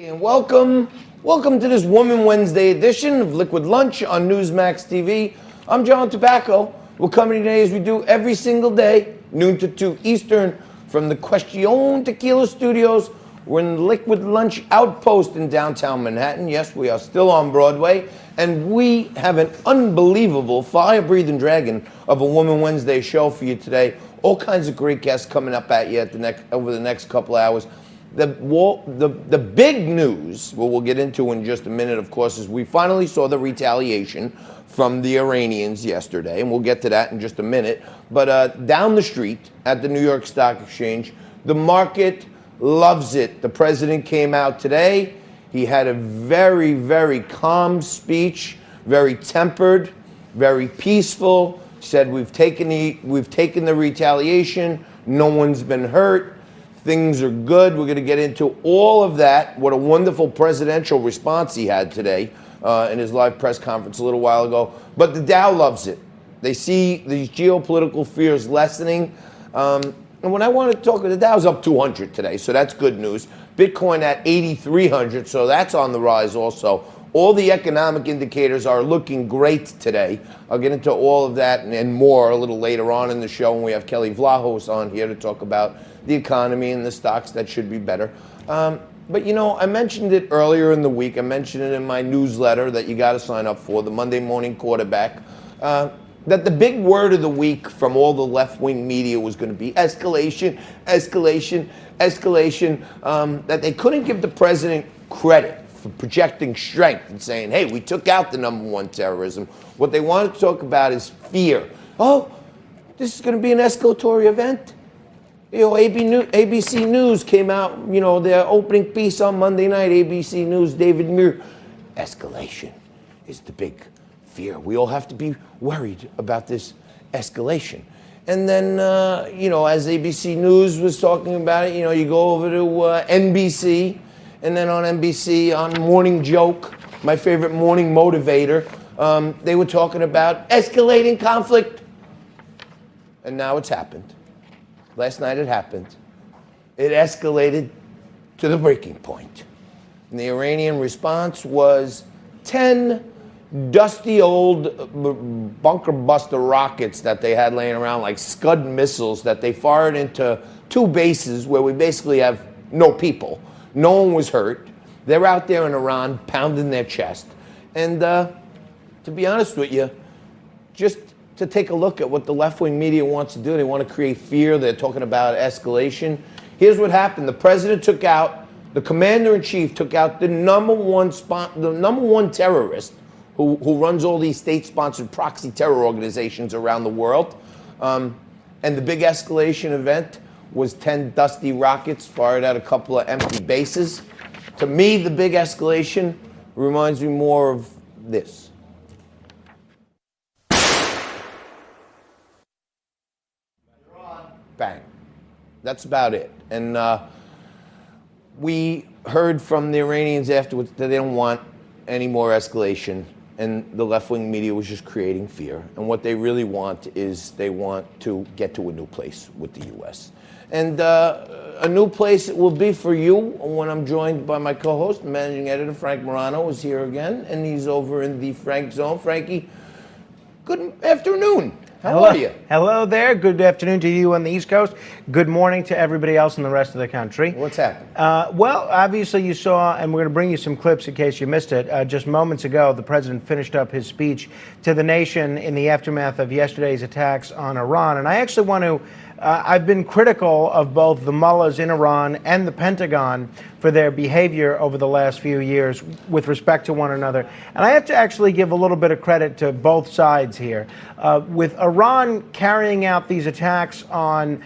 And welcome to this Woman Wednesday edition of Liquid Lunch on Newsmax TV. I'm John Tobacco. We're coming today as we do every single day, noon to 2 Eastern, from the Question Tequila Studios. We're in the Liquid Lunch Outpost in downtown Manhattan. Yes, we are still on Broadway, and we have an unbelievable fire-breathing dragon of a Woman Wednesday show for you today. All kinds of great guests coming up at you over the next couple of hours. The big news, what we'll get into in just a minute, of course, is we finally saw the retaliation from the Iranians yesterday, and we'll get to that in just a minute. But down the street at the New York Stock Exchange, the market loves it. The president came out today. He had a very, very calm speech, very tempered, very peaceful. He said, we've taken the retaliation. No one's been hurt. Things are good. We're going to get into all of that. What a wonderful presidential response he had today in his live press conference a little while ago. But the Dow loves it. They see these geopolitical fears lessening. And when I want to talk, the Dow's up 200 today, so that's good news. Bitcoin at 8,300, so that's on the rise also. All the economic indicators are looking great today. I'll get into all of that and more a little later on in the show when we have Kelly Vlahos on here to talk about the economy and the stocks that should be better. But you know, I mentioned it earlier in the week. I mentioned it in my newsletter that you got to sign up for, the Monday Morning Quarterback, that the big word of the week from all the left-wing media was going to be escalation, escalation, escalation, that they couldn't give the president credit for projecting strength and saying, hey, we took out the #1 terrorism. What they wanted to talk about is fear. Oh, this is going to be an escalatory event. You know, ABC News came out, you know, their opening piece on Monday night, ABC News, David Muir. Escalation is the big fear. We all have to be worried about this escalation. And then, you know, as ABC News was talking about it, you know, you go over to NBC, and then on NBC, on Morning Joke, my favorite morning motivator, they were talking about escalating conflict. And now it's happened. Last night it happened. It escalated to the breaking point. And the Iranian response was 10 dusty old bunker buster rockets that they had laying around, like Scud missiles, that they fired into 2 bases where we basically have no people. No one was hurt. They're out there in Iran pounding their chest. And to be honest with you, just to take a look at what the left-wing media wants to do, they want to create fear. They're talking about escalation. Here's what happened. The president took out, the commander-in-chief took out the number one terrorist who runs all these state-sponsored proxy terror organizations around the world. And the big escalation event was 10 dusty rockets fired at a couple of empty bases. To me, the big escalation reminds me more of this. Bang. That's about it. And we heard from the Iranians afterwards that they don't want any more escalation. And the left-wing media was just creating fear. And what they really want is they want to get to a new place with the U.S. And a new place it will be for you when I'm joined by my co-host, managing editor Frank Morano, is here again, and he's over in the Frank Zone. Frankie, good afternoon. How are you? Hello there. Good afternoon to you on the East Coast. Good morning to everybody else in the rest of the country. What's happening? Well, obviously you saw, and we're going to bring you some clips in case you missed it. Just moments ago, the president finished up his speech to the nation in the aftermath of yesterday's attacks on Iran. And I actually want to I've been critical of both the mullahs in Iran and the Pentagon for their behavior over the last few years with respect to one another. And I have to actually give a little bit of credit to both sides here. With Iran carrying out these attacks on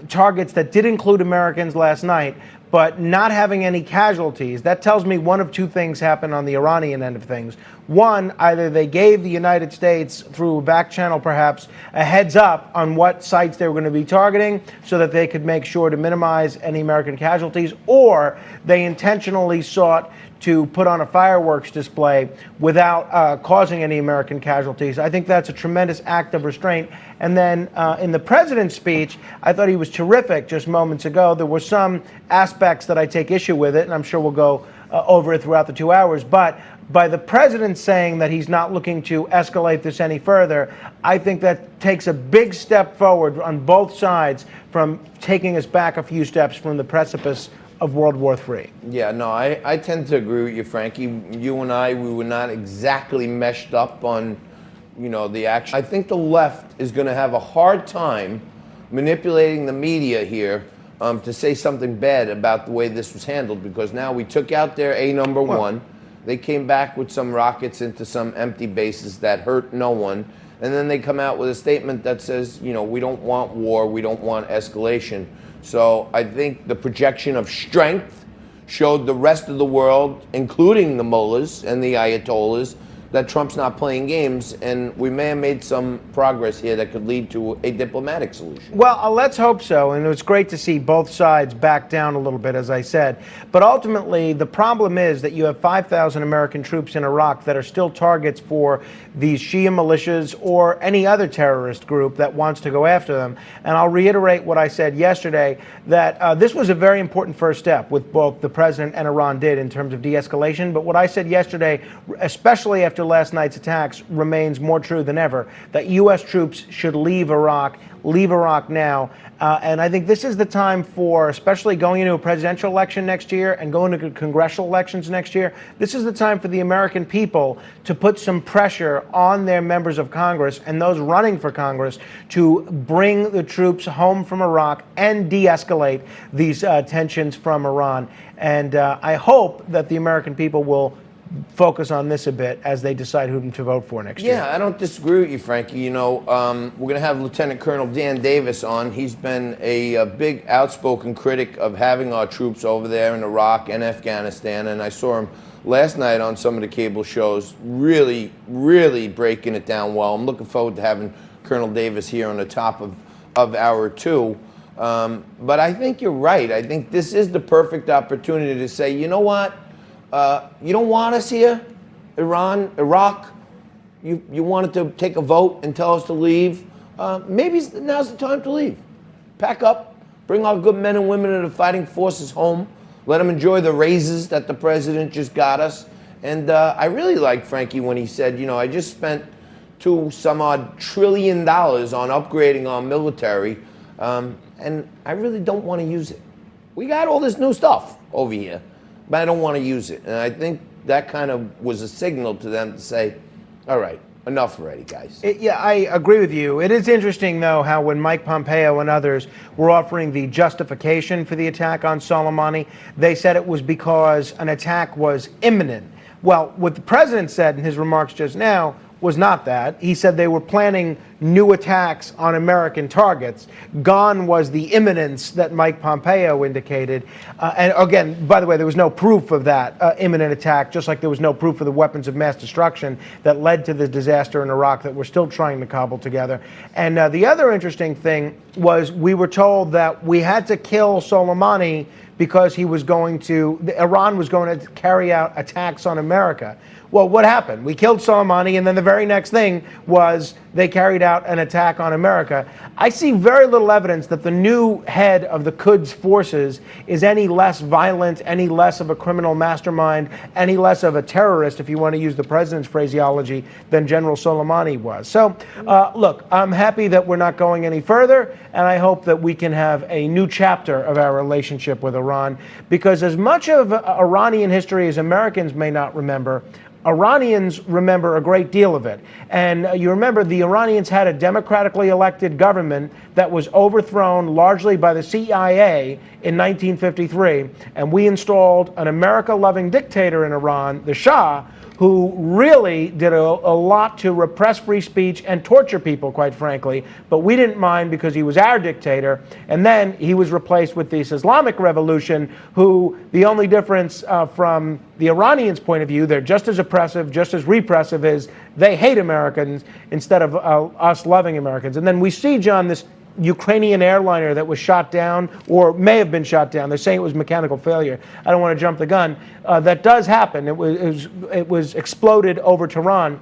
targets that did include Americans last night, but not having any casualties, that tells me one of two things happened on the Iranian end of things. One, either they gave the United States, through a back channel perhaps, a heads up on what sites they were going to be targeting so that they could make sure to minimize any American casualties, or they intentionally sought to put on a fireworks display without causing any American casualties. I think that's a tremendous act of restraint. And then in the president's speech, I thought he was terrific just moments ago. There were some aspects that I take issue with it, and I'm sure we'll go over it throughout the 2 hours. But by the president saying that he's not looking to escalate this any further, I think that takes a big step forward on both sides from taking us back a few steps from the precipice of World War III. Yeah, no, I tend to agree with you, Frankie. You and I, we were not exactly meshed up on, the action. I think the left is going to have a hard time manipulating the media here to say something bad about the way this was handled, because now we took out their number one. They came back with some rockets into some empty bases that hurt no one. And then they come out with a statement that says, we don't want war, we don't want escalation. So I think the projection of strength showed the rest of the world, including the mullahs and the ayatollahs, that Trump's not playing games, and we may have made some progress here that could lead to a diplomatic solution. Well, let's hope so, and it's great to see both sides back down a little bit, as I said. But ultimately, the problem is that you have 5,000 American troops in Iraq that are still targets for these Shia militias or any other terrorist group that wants to go after them. And I'll reiterate what I said yesterday, that this was a very important first step with both the president and Iran did in terms of de-escalation. But what I said yesterday, especially after last night's attacks, remains more true than ever, that U.S. troops should leave Iraq now. And I think this is the time for, especially going into a presidential election next year and going to congressional elections next year, this is the time for the American people to put some pressure on their members of Congress and those running for Congress to bring the troops home from Iraq and de-escalate these tensions from Iran. And I hope that the American people will focus on this a bit as they decide who to vote for next year. Yeah, I don't disagree with you, Frankie. We're going to have Lieutenant Colonel Dan Davis on. He's been a big outspoken critic of having our troops over there in Iraq and Afghanistan, and I saw him last night on some of the cable shows really, really breaking it down well. I'm looking forward to having Colonel Davis here on the top of hour two. But I think you're right. I think this is the perfect opportunity to say, you know what? You don't want us here, Iran, Iraq. You wanted to take a vote and tell us to leave. Maybe now's the time to leave. Pack up, bring our good men and women of the fighting forces home. Let them enjoy the raises that the president just got us. And I really liked Frankie when he said, I just spent $2-some-odd trillion on upgrading our military, and I really don't want to use it. We got all this new stuff over here, but I don't want to use it. And I think that kind of was a signal to them to say, all right, enough already, guys. Yeah, I agree with you. It is interesting, though, how when Mike Pompeo and others were offering the justification for the attack on Soleimani, they said it was because an attack was imminent. Well, what the president said in his remarks just now was not that. He said they were planning new attacks on American targets. Gone was the imminence that Mike Pompeo indicated. And again, by the way, there was no proof of that imminent attack, just like there was no proof of the weapons of mass destruction that led to the disaster in Iraq that we're still trying to cobble together. And the other interesting thing was we were told that we had to kill Soleimani because Iran was going to carry out attacks on America. Well, what happened? We killed Soleimani, and then the very next thing was they carried out an attack on America. I see very little evidence that the new head of the Quds forces is any less violent, any less of a criminal mastermind, any less of a terrorist, if you want to use the president's phraseology, than General Soleimani was. So, look, I'm happy that we're not going any further, and I hope that we can have a new chapter of our relationship with Iran, because as much of Iranian history as Americans may not remember, Iranians remember a great deal of it. And you remember the Iranians had a democratically elected government that was overthrown largely by the CIA in 1953. And we installed an America-loving dictator in Iran, the Shah, who really did a lot to repress free speech and torture people, quite frankly. But we didn't mind because he was our dictator. And then he was replaced with this Islamic Revolution, who the only difference from the Iranians' point of view, they're just as oppressive, just as repressive, is they hate Americans instead of us loving Americans. And then we see, John, this Ukrainian airliner that was shot down, or may have been shot down. They're saying it was mechanical failure. I don't want to jump the gun. That does happen. It was exploded over Tehran.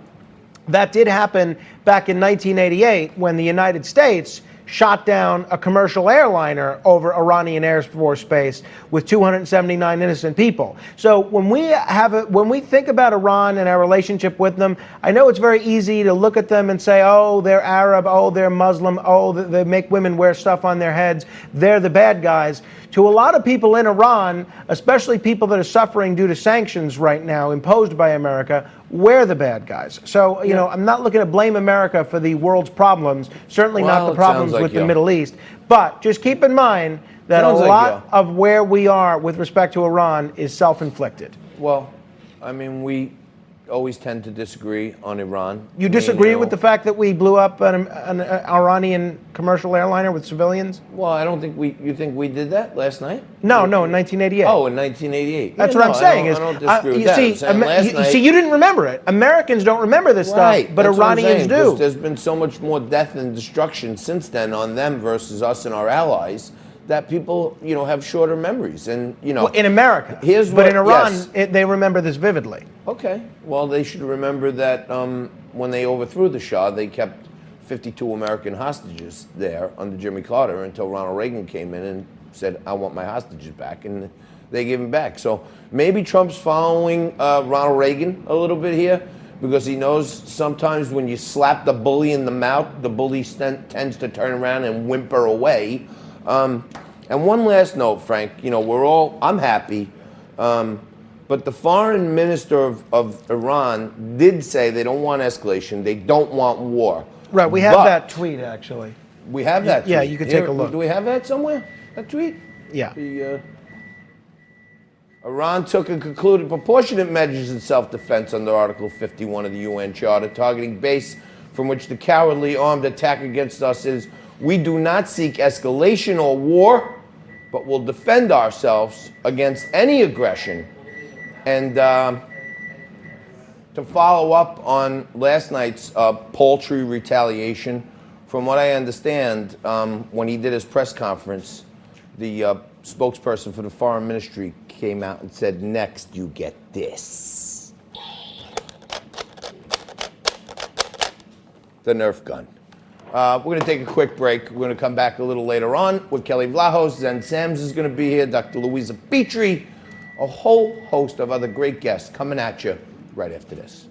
That did happen back in 1988 when the United States shot down a commercial airliner over Iranian Air Force Base with 279 innocent people. So when we think about Iran and our relationship with them, I know it's very easy to look at them and say, oh, they're Arab, oh, they're Muslim, oh, they make women wear stuff on their heads, they're the bad guys. To a lot of people in Iran, especially people that are suffering due to sanctions right now imposed by America, we're the bad guys. So, you know, I'm not looking to blame America for the world's problems, certainly not the problems with the Middle East. But just keep in mind that a lot of where we are with respect to Iran is self-inflicted. Well, I mean, we always tend to disagree on Iran. You disagree with the fact that we blew up an Iranian commercial airliner with civilians? Well, I don't think you think we did that last night? No, in 1988. Oh, in 1988. That's what I'm saying. I don't disagree with that. You didn't remember it. Americans don't remember this stuff, but Iranians do. There's been so much more death and destruction since then on them versus us and our allies, that people, have shorter memories. And, in America. But in Iran, they remember this vividly. Okay. Well, they should remember that when they overthrew the Shah, they kept 52 American hostages there under Jimmy Carter until Ronald Reagan came in and said, I want my hostages back. And they gave them back. So maybe Trump's following Ronald Reagan a little bit here, because he knows sometimes when you slap the bully in the mouth, the bully tends to turn around and whimper away. And one last note, Frank, I'm happy, but the foreign minister of Iran did say they don't want escalation, they don't want war. Right, we have that tweet, actually. We have that tweet. Yeah, you can take a look. Do we have that somewhere, that tweet? Yeah. Iran took and concluded proportionate measures in self-defense under Article 51 of the UN Charter, targeting base from which the cowardly armed attack against us is. We do not seek escalation or war, but will defend ourselves against any aggression. And to follow up on last night's paltry retaliation, from what I understand, when he did his press conference, the spokesperson for the foreign ministry came out and said, next you get this. The Nerf gun. We're going to take a quick break. We're going to come back a little later on with Kelly Vlahos. Zen Sams is going to be here, Dr. Louisa Petrie, a whole host of other great guests coming at you right after this.